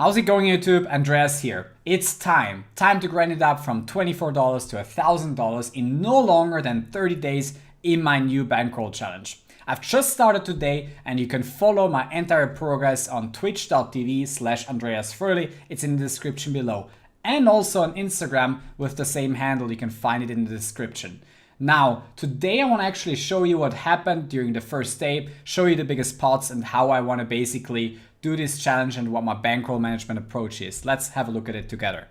How's it going, YouTube? Andreas here. It's time to grind it up from $24 to $1,000 in no longer than 30 days in my new Bankroll Challenge. I've just started today and you can follow my entire progress on twitch.tv/AndreasFröhlich. It's in the description below. And also on Instagram with the same handle, you can find it in the description. Now, today I want to actually show you what happened during the first day, show you the biggest pots and how I want to basically do this challenge and what my bankroll management approach is. Let's have a look at it together.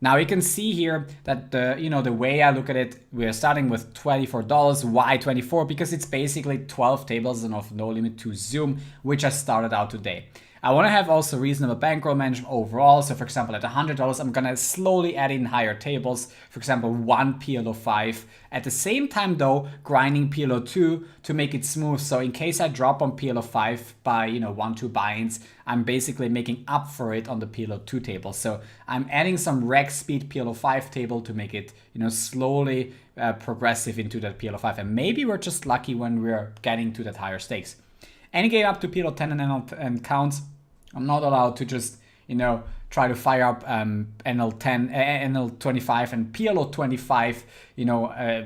Now you can see here that the way I look at it, we're starting with $24. Why 24? Because it's basically 12 tables and of no limit to zoom, which I started out today. I want to have also reasonable bankroll management overall. So for example, at $100, I'm going to slowly add in higher tables. For example, one PLO5. At the same time though, grinding PLO2 to make it smooth. So in case I drop on PLO5 by 1-2 buy-ins, I'm basically making up for it on the PLO2 table. So I'm adding some reg speed PLO5 table to make it slowly progressive into that PLO5. And maybe we're just lucky when we're getting to that higher stakes. Any game up to PLO10 and NL10 counts. I'm not allowed to just, try to fire up NL10, NL25 and PLO25,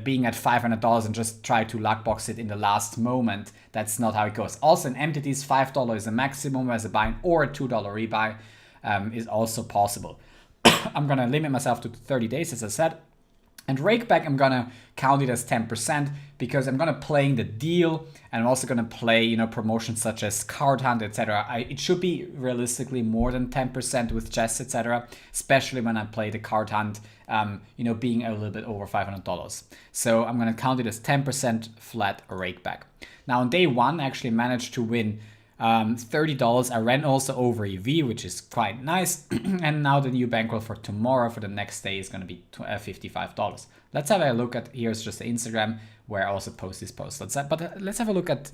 being at $500 and just try to luck box it in the last moment. That's not how it goes. Also in MTTs, $5 is a maximum as a buy or a $2 rebuy is also possible. I'm going to limit myself to 30 days, as I said. And rakeback, I'm going to count it as 10% because I'm going to play in the deal and I'm also going to play, promotions such as card hunt, etc. It should be realistically more than 10% with chess, etc. Especially when I play the card hunt, being a little bit over $500. So I'm going to count it as 10% flat rakeback. Now on day one, I actually managed to win $30. I ran also over EV, which is quite nice. And now the new bankroll for tomorrow, for the next day, is going to be $55. Let's have a look at, here's just the Instagram where I also post this post. Let's have a look at,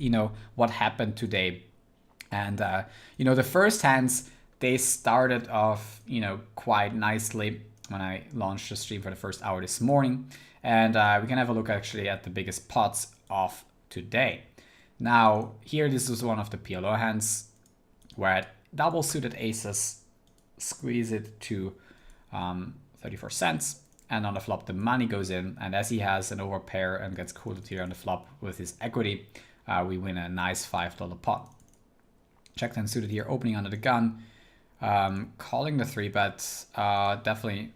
what happened today. And, the first hands, they started off, quite nicely when I launched the stream for the first hour this morning. And we can have a look actually at the biggest pots of today. Now, here this is one of the PLO hands where I double suited aces, squeeze it to 34 cents, and on the flop the money goes in, and as he has an overpair and gets cooled here on the flop with his equity, we win a nice $5 pot. Check 10 suited here, opening under the gun, calling the 3-bet, definitely,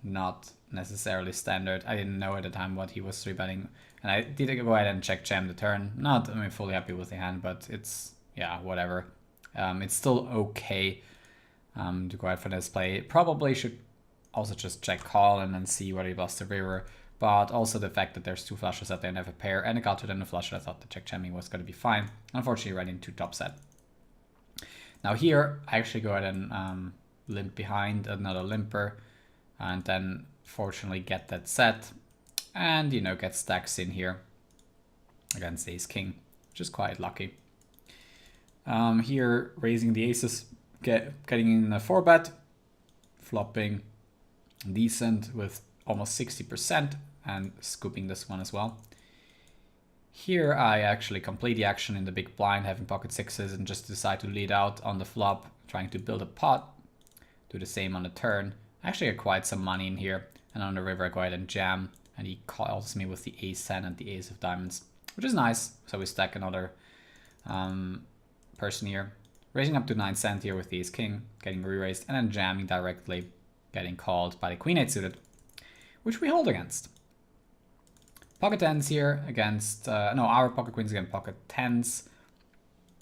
not necessarily standard. I didn't know at the time what he was 3-betting. And I did go ahead and check jam the turn. Not, fully happy with the hand, but it's, yeah, whatever. It's still okay to go ahead for this play. Probably should also just check call and then see whether he lost the river. But also the fact that there's two flushes that they have a pair and a gutter and a flush, I thought the check jamming was going to be fine. Unfortunately, right into top set. Now here, I actually go ahead and limp behind another limper. And then, fortunately, get that set. And, get stacks in here against ace king, which is quite lucky. Here, raising the aces, getting in a 4-bet, flopping decent with almost 60% and scooping this one as well. Here, I actually complete the action in the big blind, having pocket sixes and just decide to lead out on the flop, trying to build a pot. Do the same on the turn. I actually get quite some money in here. And on the river, I go ahead and jam. And he calls me with the ace-10 and the ace of diamonds, which is nice. So we stack another person here. Raising up to 9 cent here with the ace-king, getting re-raised, and then jamming directly, getting called by the queen-8 suited, which we hold against. Pocket 10s here against, our pocket queens against pocket 10s.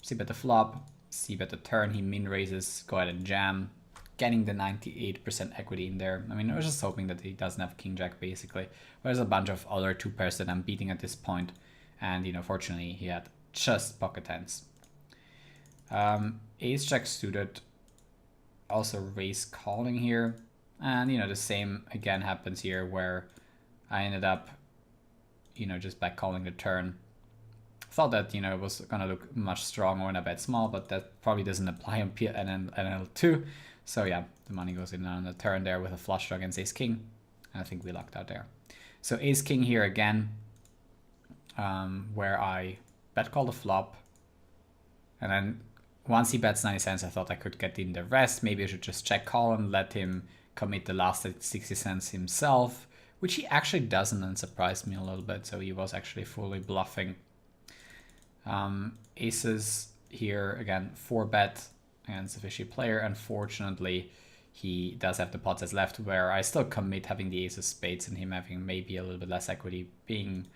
C-bet the flop, C-bet the turn, he min-raises, go ahead and jam. Getting the 98% equity in there. I was just hoping that he doesn't have king jack basically. There's a bunch of other 2-pairs that I'm beating at this point. And, fortunately he had just pocket 10s. Ace jack suited. Also raise calling here. And, the same again happens here where I ended up, just back calling the turn. Thought that, it was going to look much stronger when I bet small, but that probably doesn't apply on NL2. So yeah, the money goes in on the turn there with a flush draw against ace-king. And I think we lucked out there. So ace-king here again, where I bet call the flop. And then once he bets 90 cents, I thought I could get in the rest. Maybe I should just check call and let him commit the last 60 cents himself, which he actually doesn't, and surprised me a little bit. So he was actually fully bluffing. Aces here, again, 4-bet against a fishy player. Unfortunately, he does have the pots as left, where I still commit having the ace of spades and him having maybe a little bit less equity, being,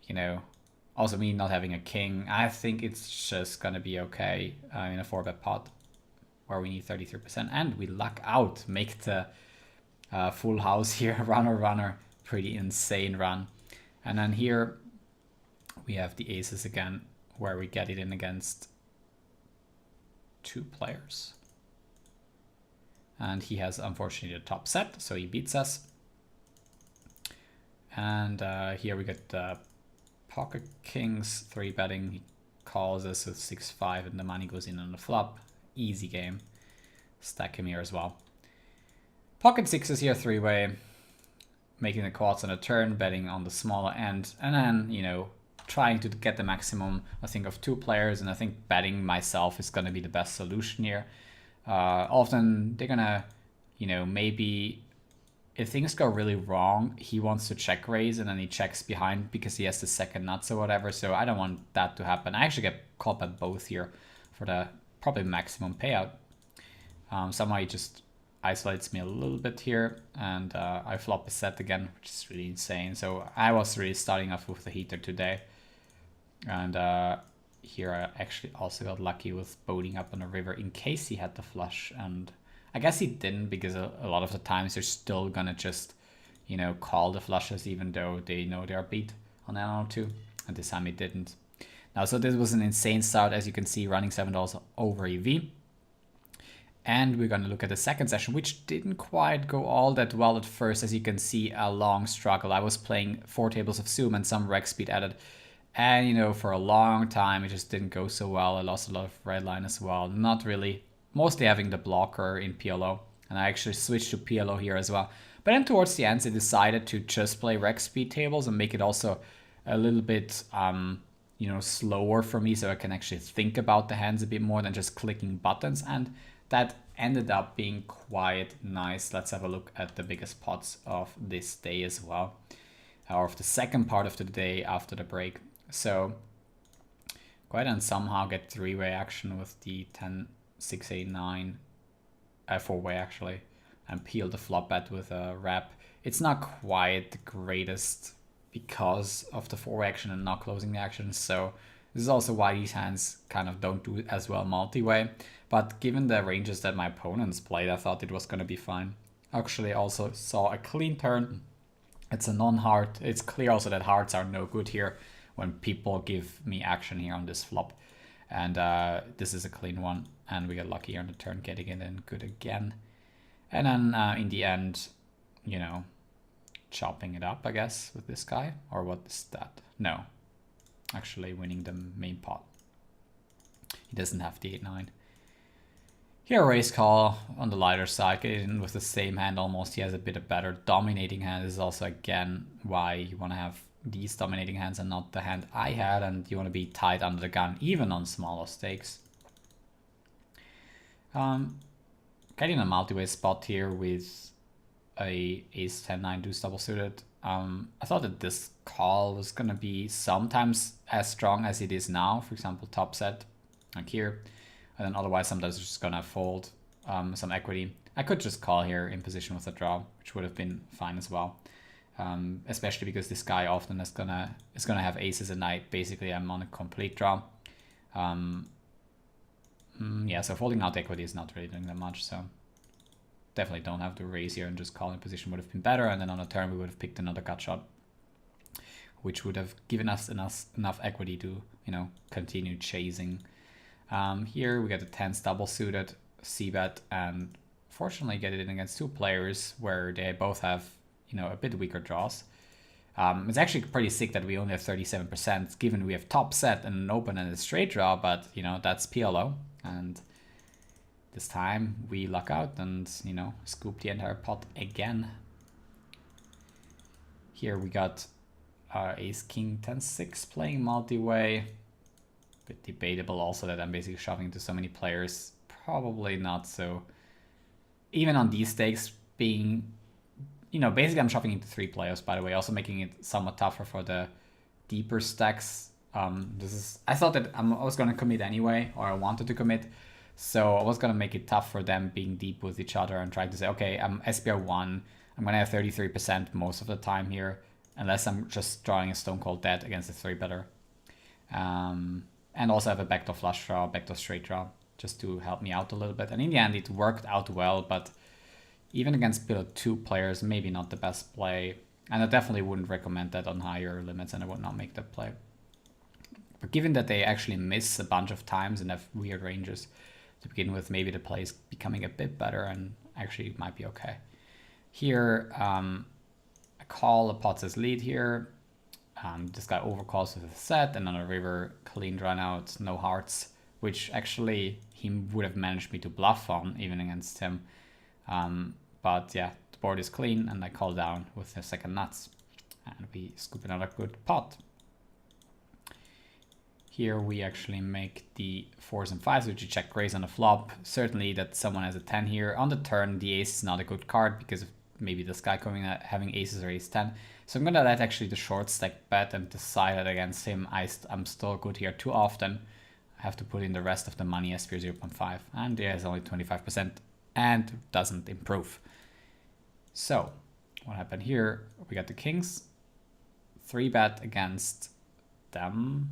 you know, also me not having a king. I think it's just gonna be okay in a 4-bet pot where we need 33%, and we luck out, make the full house here, runner, pretty insane run. And then here we have the aces again, where we get it in against 2 players. And he has, unfortunately, the top set, so he beats us. And here we get pocket kings, 3-betting. He calls us with 6-5, and the money goes in on the flop. Easy game. Stack him here as well. Pocket sixes here, 3-way. Making the quads on a turn, betting on the smaller end. And then, you know, trying to get the maximum, I think, of 2 players. And I think betting myself is going to be the best solution here. Often they're gonna, you know, maybe if things go really wrong, he wants to check raise and then he checks behind because he has the second nuts or whatever. So I don't want that to happen. I actually get called by both here for the probably maximum payout. Somehow he just isolates me a little bit here, and I flop a set again, which is really insane. So I was really starting off with the heater today, and here I actually also got lucky with boating up on the river in case he had the flush, and I guess he didn't, because a lot of the times they're still gonna just, you know, call the flushes even though they know they are beat on NL2, and this time he didn't. Now, so this was an insane start, as you can see, running $7 over EV. And we're going to look at the second session, which didn't quite go all that well at first. As you can see, a long struggle. I was playing 4 tables of Zoom and some rec speed added. And, you know, for a long time, it just didn't go so well. I lost a lot of red line as well. Not really. Mostly having the blocker in PLO. And I actually switched to PLO here as well. But then towards the end, I decided to just play rec speed tables and make it also a little bit, you know, slower for me. So I can actually think about the hands a bit more than just clicking buttons. And that ended up being quite nice. Let's have a look at the biggest pots of this day as well, or of the second part of the day after the break. So go ahead and somehow get 3-way action with the 10, 6, 8, 9, 4-way actually, and peel the flop bet with a wrap. It's not quite the greatest because of the 4-way action and not closing the action. So this is also why these hands kind of don't do as well multi-way. But given the ranges that my opponents played, I thought it was going to be fine. Actually, also saw a clean turn. It's a non-heart. It's clear also that hearts are no good here when people give me action here on this flop. And this is a clean one. And we got lucky here on the turn, getting it in good again. And then in the end, you know, chopping it up, I guess, with this guy. Or what is that? No. Actually winning the main pot. He doesn't have the 8-9. Here, raise call on the lighter side, get in with the same hand almost. He has a bit of better dominating hand. This is also, again, why you want to have these dominating hands and not the hand I had, and you want to be tight under the gun, even on smaller stakes. Getting a multi-way spot here with a ace 10-9 deuce double suited. I thought that this call was going to be sometimes as strong as it is now. For example, top set, like here. And then otherwise, sometimes it's just going to fold some equity. I could just call here in position with a draw, which would have been fine as well. Especially because this guy often is gonna have aces at night. Basically, I'm on a complete draw. Yeah, so folding out equity is not really doing that much. So definitely don't have to raise here, and just call in position would have been better. And then on a turn, we would have picked another gut shot, which would have given us enough equity to, you know, continue chasing. Here we get the 10s double suited, c-bet, and fortunately get it in against 2 players where they both have, you know, a bit weaker draws. It's actually pretty sick that we only have 37%, given we have top set and an open and a straight draw, but, you know, that's PLO. And this time we luck out and, you know, scoop the entire pot again. Here we got our ace king 10-6 playing multi-way. bit debatable also that I'm basically shoving into so many players. Probably not so. Even on these stakes being, you know, basically I'm shoving into 3 players, by the way, also making it somewhat tougher for the deeper stacks. I thought that I was going to commit anyway, or I wanted to commit. So I was going to make it tough for them being deep with each other and trying to say, okay, I'm SPR1. I'm going to have 33% most of the time here, unless I'm just drawing a Stone Cold Dead against a 3-better. And also have a backdoor flush draw, backdoor straight draw, just to help me out a little bit. And in the end, it worked out well, but even against PLO2 players, maybe not the best play. And I definitely wouldn't recommend that on higher limits, and I would not make that play. But given that they actually miss a bunch of times and have weird ranges to begin with, maybe the play is becoming a bit better and actually it might be okay. Here, I call a pot says lead here. This guy overcalls with a set, and on a river, clean run out, no hearts, which actually he would have managed me to bluff on, even against him. But yeah, the board is clean, and I call down with the second nuts, and we scoop another good pot. Here we actually make the 4s and 5s, which you check raise on the flop. Certainly that someone has a 10 here. On the turn, the ace is not a good card because of maybe this guy coming out having aces or ace 10. So I'm gonna let actually the short stack bet and decide that against him I'm still good here too often. I have to put in the rest of the money SPR 0.5, and there is only 25% and doesn't improve. So what happened here? We got the kings, 3-bet against them.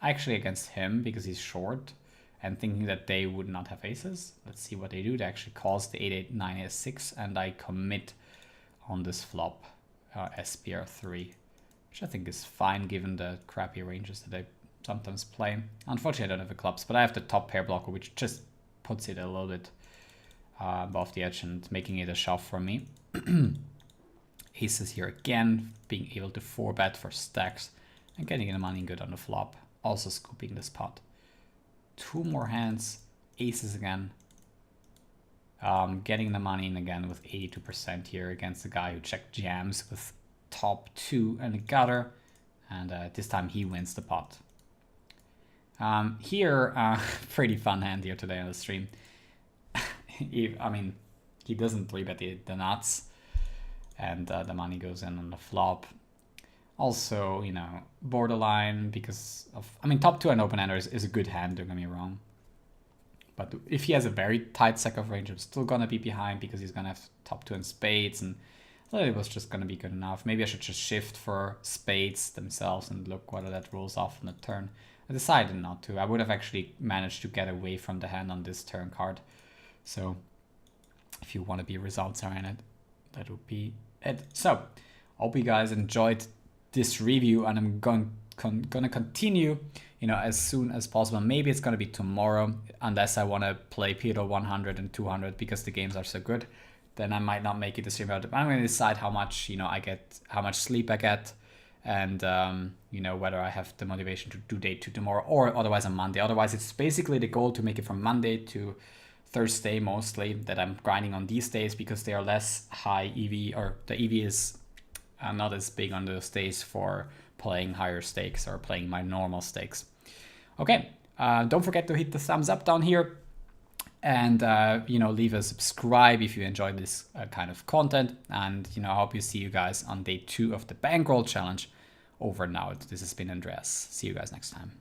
Actually against him because he's short and thinking that they would not have aces. Let's see what they do. They actually calls the 8, 8, 9, S6 and I commit on this flop SPR 3, which I think is fine given the crappy ranges that I sometimes play. Unfortunately, I don't have the clubs, but I have the top pair blocker, which just puts it a little bit above the edge and making it a shove for me. Aces here again, being able to 4-bet for stacks and getting the money good on the flop. Also scooping this pot. 2 more hands, aces again. Getting the money in again with 82% here against the guy who checked jams with top 2 and a gutter. And this time he wins the pot. Here, pretty fun hand here today on the stream. I mean, he doesn't 3-bet the nuts. And the money goes in on the flop. Also, you know, borderline because of, I mean, top 2 and open-ender is a good hand, don't get me wrong. But if he has a very tight stack of range, I'm still going to be behind because he's going to have top 2 and spades. And I thought it was just going to be good enough. Maybe I should just shift for spades themselves and look whether that rolls off on the turn. I decided not to. I would have actually managed to get away from the hand on this turn card. So if you want to be results oriented, that would be it. So hope you guys enjoyed this review, and I'm gonna continue, you know, as soon as possible. Maybe it's gonna be tomorrow, unless I want to play PLO 100 and 200 because the games are so good. Then I might not make it this stream out. I'm gonna decide how much, you know, I get, how much sleep I get, and you know, whether I have the motivation to do day 2 tomorrow or otherwise on Monday. Otherwise, it's basically the goal to make it from Monday to Thursday mostly that I'm grinding on these days because they are less high EV, or the EV is not as big on those days for playing higher stakes or playing my normal stakes. Okay, don't forget to hit the thumbs up down here and you know, leave a subscribe if you enjoyed this kind of content. And you know, I hope you see you guys on day 2 of the Bankroll Challenge. Over and out. This has been Andreas. See you guys next time.